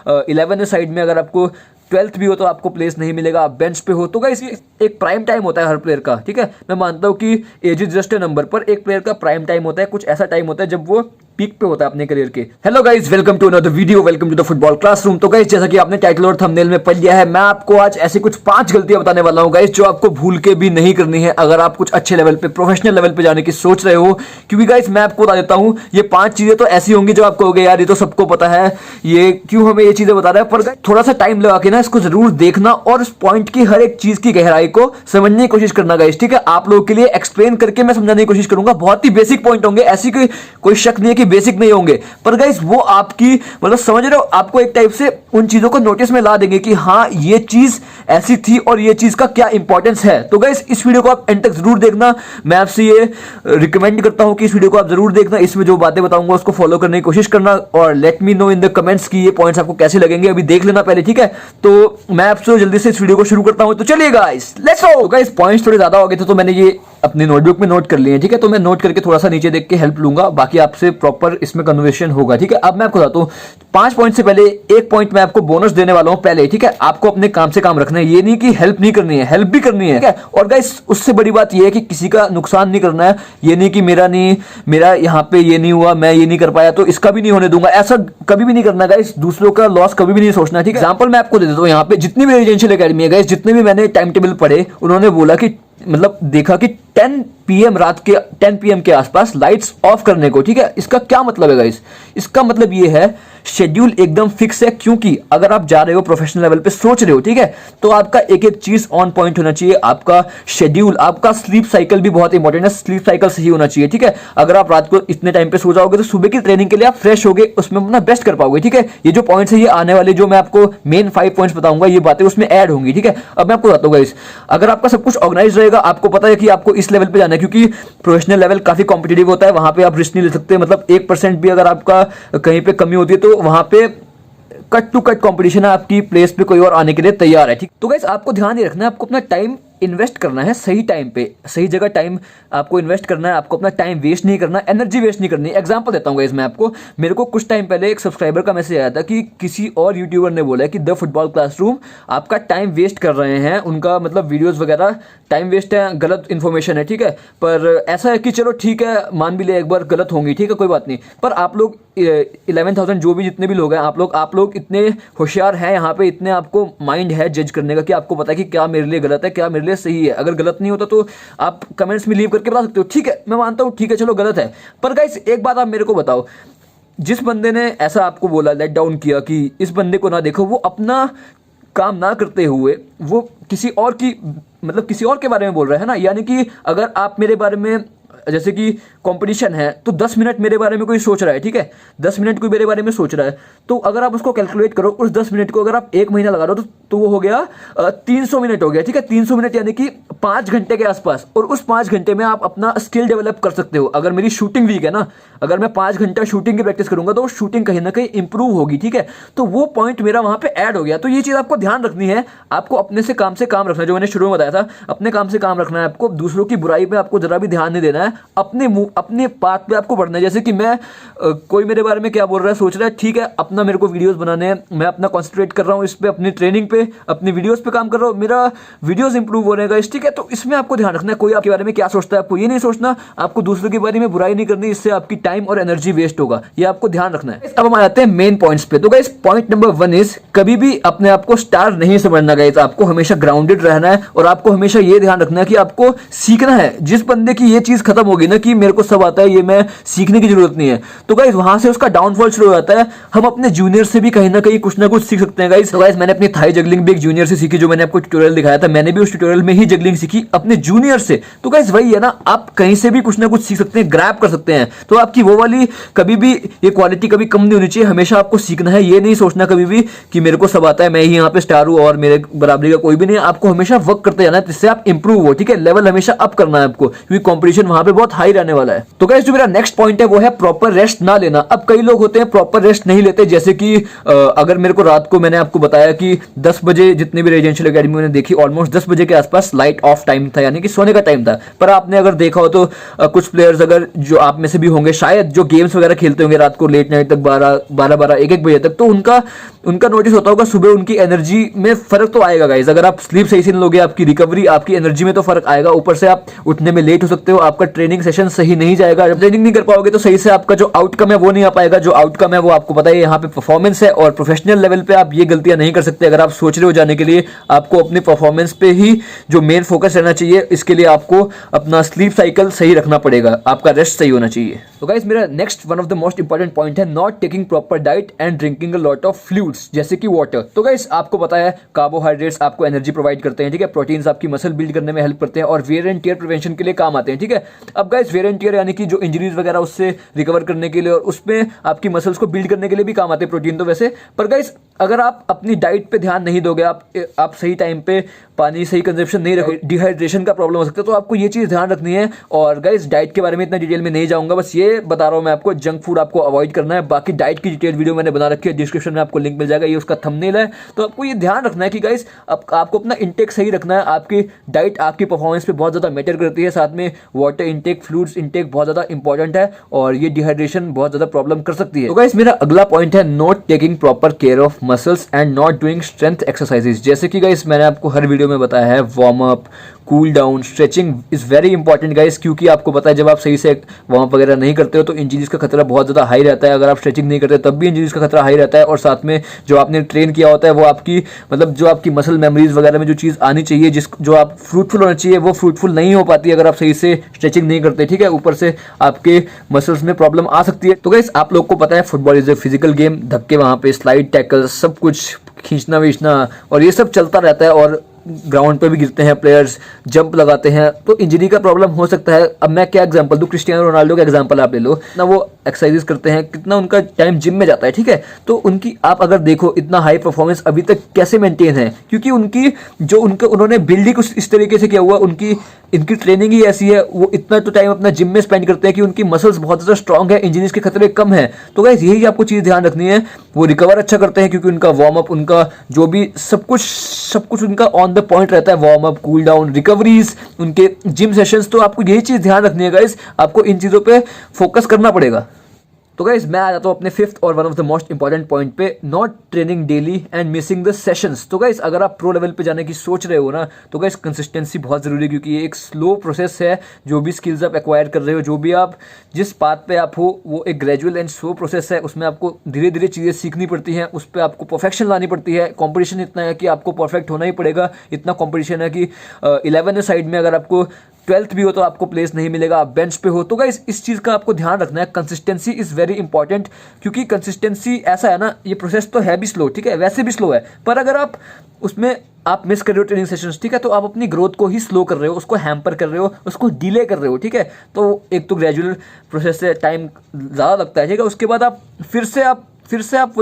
11 है साइड में, अगर आपको 12th भी हो तो आपको प्लेस नहीं मिलेगा, आप बेंच पे हो। तो गाइस ये एक प्राइम टाइम होता है हर प्लेयर का, ठीक है। मैं मानता हूँ कि age is just a number, पर एक प्लेयर का प्राइम टाइम होता है, कुछ ऐसा टाइम होता है जब वो पीक पे होता है अपने करियर के। Hello guys, welcome to another video, welcome to the football classroom. तो गाइस जैसा कि आपने टाइटल और थंबनेल में पढ़ लिया है, मैं आपको आज ऐसे कुछ 5 गलतियां बताने वाला हूं गाइस, जो आपको भूल के भी नहीं करनी है अगर आप कुछ अच्छे लेवल पे, प्रोफेशनल लेवल पे जाने की सोच रहे हो। क्योंकि गाइस मैं आपको बता देता हूं, ये 5 चीजें तो ऐसी होंगी जो आप कहोगे यार ये तो सबको पता है, ये क्यों हमें ये चीजें बता रहा है। पर थोड़ा सा टाइम लगा के ना इसको जरूर देखना और इस पॉइंट की हर एक चीज की गहराई को समझने की कोशिश करना गाइस, ठीक है। आप लोगों के लिए एक्सप्लेन करके मैं समझाने की कोशिश करूंगा। बहुत ही बेसिक पॉइंट होंगे, ऐसी कोई शक नहीं है कि बेसिक नहीं होंगे, पर गाइस वो आपकी मतलब समझ रहे हो, आपको एक टाइप से उन चीजों को नोटिस में ला देंगे कि हाँ ये चीज ऐसी थी और ये चीज का क्या इंपॉर्टेंस है। तो गाइस इस वीडियो को आप एंड तक जरूर देखना, मैं आपसे ये रिकमेंड करता हूं कि इस वीडियो को आप जरूर देखना, इसमें जो बातें बताऊंगा उसको फॉलो करने की कोशिश करना और let me know in the comments कि ये पॉइंट्स आपको कैसे लगेंगे। अभी देख लेना पहले, ठीक है। तो मैं आपसे जल्दी से इस वीडियो को शुरू करता हूं, तो चलिए guys let's go. Guys points थोड़े ज्यादा हो गए थे तो मैंने ये अपनी नोटबुक में नोट कर लिए हैं, ठीक है। तो मैं नोट करके थोड़ा सा नीचे देख के हेल्प लूंगा, बाकी आपसे प्रॉपर इसमें कन्वर्सेशन होगा, ठीक है। अब मैं आपको बताता हूँ 5 पॉइंट से पहले एक पॉइंट मैं आपको बोनस देने वाला हूं पहले, ठीक है। आपको अपने काम से काम रखना है, ये नहीं कि हेल्प नहीं करनी है, हेल्प भी करनी है, ठीक है। और गाइस उससे बड़ी बात ये है कि किसी का नुकसान नहीं करना है, ये नहीं कि मेरा यहाँ पे ये नहीं हुआ, मैं ये नहीं कर पाया तो इसका भी नहीं होने दूंगा, ऐसा कभी भी नहीं करना गाइस। दूसरों का लॉस कभी भी नहीं सोचना, ठीक है। एग्जांपल मैं आपको दे देता हूँ, यहाँ पे जितनी भी रेजिडेंशियल एकेडमी है गाइस, जितने भी मैंने टाइम टेबल पढ़े, उन्होंने बोला कि मतलब देखा कि 10 PM रात के 10 PM के आसपास लाइट्स ऑफ करने को, ठीक है। इसका क्या मतलब है गाइस? इसका मतलब ये है शेड्यूल एकदम फिक्स है, क्योंकि अगर आप जा रहे हो प्रोफेशनल लेवल पे सोच रहे हो, ठीक है, तो आपका एक एक चीज ऑन पॉइंट होना चाहिए। आपका शेड्यूल, आपका स्लीप साइकिल भी बहुत इंपॉर्टेंट है, स्लीप साइकिल सही होना चाहिए, ठीक है। अगर आप रात को इतने टाइम पे सो जाओगे तो सुबह की ट्रेनिंग के लिए आप फ्रेश होगे, उसमें अपना बेस्ट कर पाओगे, ठीक है। ये जो पॉइंट्स है ये आने वाले जो मैं आपको मेन 5 पॉइंट्स बताऊंगा, ये बातें उसमें ऐड होंगी, ठीक है। अब मैं आपको बताता हूँ गाइस, अगर आपका सब कुछ ऑर्गेनाइज रहेगा, आपको पता है कि आपको इस लेवल पे जाना है, क्योंकि प्रोफेशनल लेवल काफी कॉम्पिटिटिव होता है, वहां पे आप रिस्क नहीं ले सकते। मतलब 1% भी अगर आपका कहीं पे कमी होती है तो वहां पे कट टू कट कंपटीशन है, आपकी प्लेस पे कोई और आने के लिए तैयार है, ठीक। तो गाइस आपको ध्यान ये रखना है, आपको अपना टाइम इन्वेस्ट करना है सही टाइम पे, सही जगह टाइम आपको इन्वेस्ट करना है, आपको अपना टाइम वेस्ट नहीं करना, एनर्जी वेस्ट नहीं करनी। एग्जांपल देता हूँ गाइस मैं आपको, मेरे को कुछ टाइम पहले एक सब्सक्राइबर का मैसेज आया था कि किसी और यूट्यूबर ने बोला है कि द फुटबॉल क्लासरूम आपका टाइम वेस्ट कर रहे हैं, उनका मतलब वीडियोस वगैरह टाइम वेस्ट है, गलत इन्फॉर्मेशन है, ठीक है। पर ऐसा है कि चलो ठीक है, मान भी ले एक बार गलत होंगी, ठीक है, कोई बात नहीं। पर आप लोग 11,000 जो भी जितने भी लोग हैं, आप लोग इतने होशियार हैं यहाँ पे, इतने आपको माइंड है जज करने का कि आपको पता है कि क्या मेरे लिए गलत है, क्या मेरे लिए सही है। अगर गलत नहीं होता तो आप कमेंट्स में लीव करके बता सकते हो, ठीक है, मैं मानता हूँ, ठीक है, चलो गलत है। पर गाइस एक बात आप मेरे को बताओ, जिस बंदे ने ऐसा आपको बोला, लेट डाउन किया कि इस बंदे को ना देखो, वो अपना काम ना करते हुए वो किसी और की मतलब किसी और के बारे में बोल रहा है ना। यानी कि अगर आप मेरे बारे में, जैसे कि कंपटीशन है तो 10 मिनट मेरे बारे में कोई सोच रहा है, ठीक है, 10 मिनट कोई मेरे बारे में सोच रहा है, तो अगर आप उसको कैलकुलेट करो, उस 10 मिनट को अगर आप 1 महीना लगा दो तो वो हो गया 300 मिनट हो गया, ठीक है। 300 मिनट यानी कि 5 घंटे के आसपास, और उस 5 घंटे में आप अपना स्किल डेवलप कर सकते हो। अगर मेरी शूटिंग वीक है ना, अगर मैं 5 घंटा शूटिंग की प्रैक्टिस करूंगा तो शूटिंग कहीं ना कहीं इंप्रूव होगी, ठीक है। तो वो पॉइंट मेरा वहां पे ऐड हो गया। तो ये चीज आपको ध्यान रखनी है, आपको अपने से काम रखना है, जो मैंने शुरू में बताया था, अपने काम से काम रखना है आपको, दूसरों की बुराई पे आपको जरा भी ध्यान नहीं देना है, अपने पाथ पे आपको बढ़ना है। जैसे कि मैं कोई मेरे बारे में क्या बोल रहा है, सोच रहा है, ठीक है, अपना मेरे को वीडियोस बनाने हैं, मैं अपना कॉन्सेंट्रेट कर रहा हूँ इस पे, अपनी ट्रेनिंग पे, अपनी वीडियोस पे काम कर रहा हूँ, मेरा वीडियोस इंप्रूव हो रहेगा, ठीक है। तो इसमें आपको ध्यान रखना है, कोई आपके बारे में क्या सोचता है आपको ये नहीं सोचना, आपको दूसरों के बारे में बुराई नहीं करनी, इससे आपकी टाइम और एनर्जी वेस्ट होगा, ये आपको ध्यान रखना है। अब हम आ जाते हैं मेन पॉइंट्स पे। तो गाइस पॉइंट नंबर 1 इज, कभी भी अपने आप को स्टार नहीं समझना गाइस, आपको हमेशा ग्राउंडेड रहना है और आपको हमेशा ये ध्यान रखना है कि आपको सीखना है। जिस बंदे की ये चीज खत्म होगी ना कि मेरे को सब आता है, ये मैं सीखने की जरूरत नहीं है, तो गाइस वहां से उसका डाउनफॉल शुरू हो जाता है। हम अपने जूनियर से भी कहीं ना कहीं कुछ ना कुछ सीख सकते हैं गाइस। तो गाइस मैंने अपनी थाई जगलिंग भी एक जूनियर से सीखी, जो मैंने आपको ट्यूटोरियल दिखाया था, मैंने भी उस ट्यूटोरियल में ही जगलिंग सीखी अपने जूनियर से। तो गाइस वही है ना, आप कहीं से भी कुछ ना कुछ सीख सकते हैं, ग्रैब कर सकते हैं। तो आपकी वो वाली कभी भी ये क्वालिटी कभी कम नहीं होनी चाहिए, हमेशा आपको सीखना है। ये नहीं सोचना कभी भी कि मेरे को सब आता है, मैं ही यहाँ पे स्टार हूँ और मेरे बराबरी का कोई भी नहीं है। आपको हमेशा वर्क करते जाना है जिससे आप इंप्रूव हो, ठीक है, लेवल हमेशा अप करना है आपको, क्योंकि कॉम्पिटिशन वहां पे पे बहुत हाई रहने वाला है। तो गाइस जो मेरा नेक्स्ट पॉइंट है वो है प्रॉपर रेस्ट ना लेना। अब कई लोग होते हैं प्रॉपर रेस्ट नहीं लेते, जैसे कि अगर मेरे को रात को, मैंने आपको बताया कि 10 बजे जितने भी रेजिडेंशियल एकेडमी मैंने देखी, ऑलमोस्ट 10 बजे के आसपास लाइट ऑफ टाइम था, यानी कि सोने का टाइम था। पर आपने अगर देखा हो तो कुछ प्लेयर्स, अगर जो आप में से भी होंगे शायद, जो गेम्स वगैरह खेलते होंगे रात को लेट नाइट तक 12 1 बजे तक, तो उनका नोटिस होता होगा सुबह उनकी एनर्जी में फर्क तो आएगा गाइज। अगर आप स्लीप सही से नहीं लोगे, आपकी रिकवरी, आपकी एनर्जी में तो फर्क आएगा। ऊपर से आप उठने में लेट हो सकते हो, आपका ट्रेनिंग सेशन सही नहीं जाएगा। जब ट्रेनिंग नहीं कर पाओगे तो सही से आपका जो आउटकम है वो नहीं आ पाएगा। जो आउटकम है वो आपको पता है यहाँ पे परफॉर्मेंस है, और प्रोफेशनल लेवल पे आप ये गलतियां नहीं कर सकते। अगर आप सोच रहे हो जाने के लिए, आपको अपनी परफॉर्मेंस पे ही जो मेन फोकस रहना चाहिए। इसके लिए आपको अपना स्लीप साइकिल सही रखना पड़ेगा, आपका रेस्ट सही होना चाहिए। तो गाइस मेरा next one of the most important point है not taking proper diet and drinking a lot of fluids, जैसे कि वाटर। तो गाइस आपको पता है कार्बोहाइड्रेट्स आपको एनर्जी प्रोवाइड करते हैं, ठीक है। प्रोटीन्स आपकी मसल बिल्ड करने में हेल्प करते हैं और वेयर एंड टियर प्रिवेंशन के लिए काम आते हैं, ठीक है। अब गाइस वेयर एंड टियर यानी कि जो इंजरीज वगैरह उससे रिकवर करने के लिए और उसमें आपकी मसल्स को बिल्ड करने के लिए भी काम आते हैं प्रोटीन तो वैसे। पर गाइस अगर आप अपनी डाइट पे ध्यान नहीं दोगे, आप सही टाइम पे पानी सही कंजप्शन नहीं रखोगे, डिहाइड्रेशन का प्रॉब्लम हो सकता है। तो आपको ये चीज ध्यान रखनी है। और गाइस डाइट के बारे में इतना डिटेल में नहीं जाऊंगा, बस ये बता रहा हूं मैं आपको, जंक फूड आपको अवॉइड करना है। बाकी डाइट की डिटेल वीडियो मैंने बना रखी है, डिस्क्रिप्शन में आपको लिंक मिल जाएगा, ये उसका थंबनेल है। तो आपको ये ध्यान रखना है कि गाइस आपको अपना इंटेक सही रखना है। आपकी डाइट आपकी परफॉर्मेंस पे बहुत ज्यादा मैटर करती है। साथ में वाटर इंटेक, फ्लूइड्स इंटेक बहुत ज्यादा इंपॉर्टेंट है, और ये डिहाइड्रेशन बहुत ज्यादा प्रॉब्लम कर सकती है। तो गाइस मेरा अगला पॉइंट है not taking proper care of muscles and not doing strength exercises. जैसे कि गाइस मैंने आपको हर वीडियो में बताया है, warm up, cool down, stretching is very important guys, क्योंकि आपको पता है जब आप सही से वार्म अप वगैरह नहीं करते हो तो इंजरीज का खतरा बहुत ज्यादा हाई रहता है। अगर आप स्ट्रेचिंग नहीं करते तब भी इंजरीज का खतरा हाई रहता है। और साथ में जो आपने ट्रेन किया होता है वो आपकी, मतलब जो आपकी मसल मेमोरीज वगैरह में जो चीज़ आनी चाहिए, जो आप फ्रूटफुल होना चाहिए, वो फ्रूटफुल नहीं हो पाती अगर आप सही से स्ट्रेचिंग नहीं करते, ठीक है। ऊपर से आपके मसल्स में प्रॉब्लम आ सकती है। तो गाइस आप लोग को पता है football is a physical game, धक्के वहाँ पे, स्लाइड, टैकल, सब कुछ, खींचना वींचना और ये सब चलता रहता है। और ग्राउंड पे भी गिरते हैं प्लेयर्स, जंप लगाते हैं, तो इंजरी का प्रॉब्लम हो सकता है। अब मैं क्या एग्जांपल दूं, क्रिस्टियानो रोनाल्डो का एग्जांपल आप ले लो ना, वो एक्सरसाइज करते हैं, कितना उनका टाइम जिम में जाता है, ठीक है। तो उनकी आप अगर देखो इतना हाई परफॉर्मेंस अभी तक कैसे मेंटेन है, क्योंकि उन्होंने बिल्ड ही कुछ इस तरीके से किया हुआ, इनकी ट्रेनिंग ही ऐसी है, वो इतना तो टाइम अपना जिम में स्पेंड करते हैं कि उनकी मसल्स बहुत ज़्यादा स्ट्रांग है, इंजरीज के खतरे कम है। तो गाइस यही आपको चीज़ ध्यान रखनी है। वो रिकवर अच्छा करते हैं क्योंकि उनका वार्म अप, उनका जो भी सब कुछ उनका ऑन द पॉइंट रहता है। Warm up, cool down, recoveries, उनके जिम सेशंस। तो आपको यही चीज़ ध्यान रखनी है गाइस, आपको इन चीज़ों पे फोकस करना पड़ेगा। तो गाइस मैं आ जाता हूँ अपने फिफ्थ और one of the most important point पे, not training daily and missing the sessions. तो गाइस अगर आप प्रो लेवल पे जाने की सोच रहे हो ना, तो गाइस कंसिस्टेंसी बहुत जरूरी है, क्योंकि ये एक स्लो प्रोसेस है। जो भी स्किल्स आप एक्वायर कर रहे हो, जो भी आप जिस पाथ पे आप हो, वो एक ग्रेजुअल एंड स्लो प्रोसेस है। उसमें आपको धीरे धीरे चीज़ें सीखनी पड़ती हैं, उस पर आपको परफेक्शन लानी पड़ती है। कॉम्पिटिशन इतना है कि आपको परफेक्ट होना ही पड़ेगा, इतना कॉम्पिटिशन है कि 11 साइड में अगर आपको 12th भी हो तो आपको प्लेस नहीं मिलेगा, आप बेंच पे हो। तो गाइस इस चीज़ का आपको ध्यान रखना है, कंसिस्टेंसी इज़ वेरी इंपॉर्टेंट। क्योंकि कंसिस्टेंसी ऐसा है ना, ये प्रोसेस तो है भी स्लो, ठीक है, वैसे भी स्लो है, पर अगर आप उसमें आप मिस कर रहे हो ट्रेनिंग सेशंस, ठीक है, तो आप अपनी ग्रोथ को ही स्लो कर रहे हो, उसको हैम्पर कर रहे हो, उसको डिले कर रहे हो, ठीक है। तो एक तो ग्रेजुअल प्रोसेस से टाइम ज़्यादा लगता है, ठीक है। उसके बाद आप फिर से आप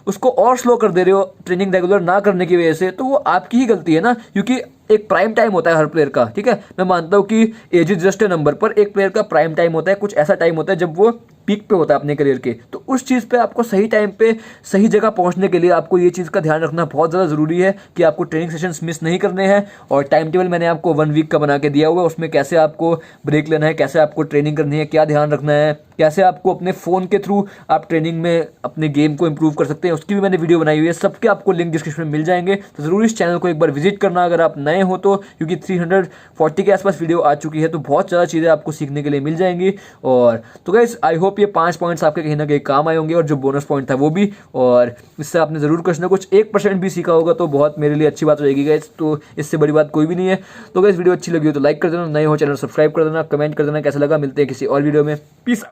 उसको और स्लो कर दे रहे हो ट्रेनिंग रेगुलर ना करने की वजह से। तो वो आपकी ही गलती है ना, क्योंकि एक प्राइम टाइम होता है हर प्लेयर का, ठीक है। मैं मानता हूँ कि age is just a number, पर एक प्लेयर का प्राइम टाइम होता है, कुछ ऐसा टाइम होता है जब वो पीक पे होता है अपने करियर के। तो उस चीज़ पे आपको सही टाइम पे सही जगह पहुंचने के लिए आपको ये चीज़ का ध्यान रखना बहुत ज़्यादा ज़रूरी है कि आपको ट्रेनिंग सेशंस मिस नहीं करने हैं। और टाइम टेबल मैंने आपको 1 वीक का बना के दिया हुआ है, उसमें कैसे आपको ब्रेक लेना है, कैसे आपको ट्रेनिंग करनी है, क्या ध्यान रखना है, कैसे आपको अपने फ़ोन के थ्रू आप ट्रेनिंग में अपने गेम को इंप्रूव कर सकते हैं, उसकी भी मैंने वीडियो बनाई हुई है। सबके आपको लिंक डिस्क्रिप्शन में मिल जाएंगे। तो ज़रूर इस चैनल को एक बार विजिट करना अगर आप नए हो तो, क्योंकि 340 के आसपास वीडियो आ चुकी है, तो बहुत ज़्यादा चीज़ें आपको सीखने के लिए मिल जाएंगी। और तो गाइस आई होप ये 5 पॉइंट्स आपके कहीं ना कहीं काम आए होंगे, और जो बोनस पॉइंट था वो भी। और इससे आपने ज़रूर कुछ ना कुछ 1% भी सीखा होगा, तो बहुत मेरे लिए अच्छी बात रहेगी गाइस। तो इससे बड़ी बात कोई भी नहीं है। तो गाइस वीडियो अच्छी लगी हो तो लाइक कर देना, नए हो चैनल सब्सक्राइब कर देना, कमेंट कर देना कैसा लगा। मिलते हैं किसी और वीडियो में, पीस।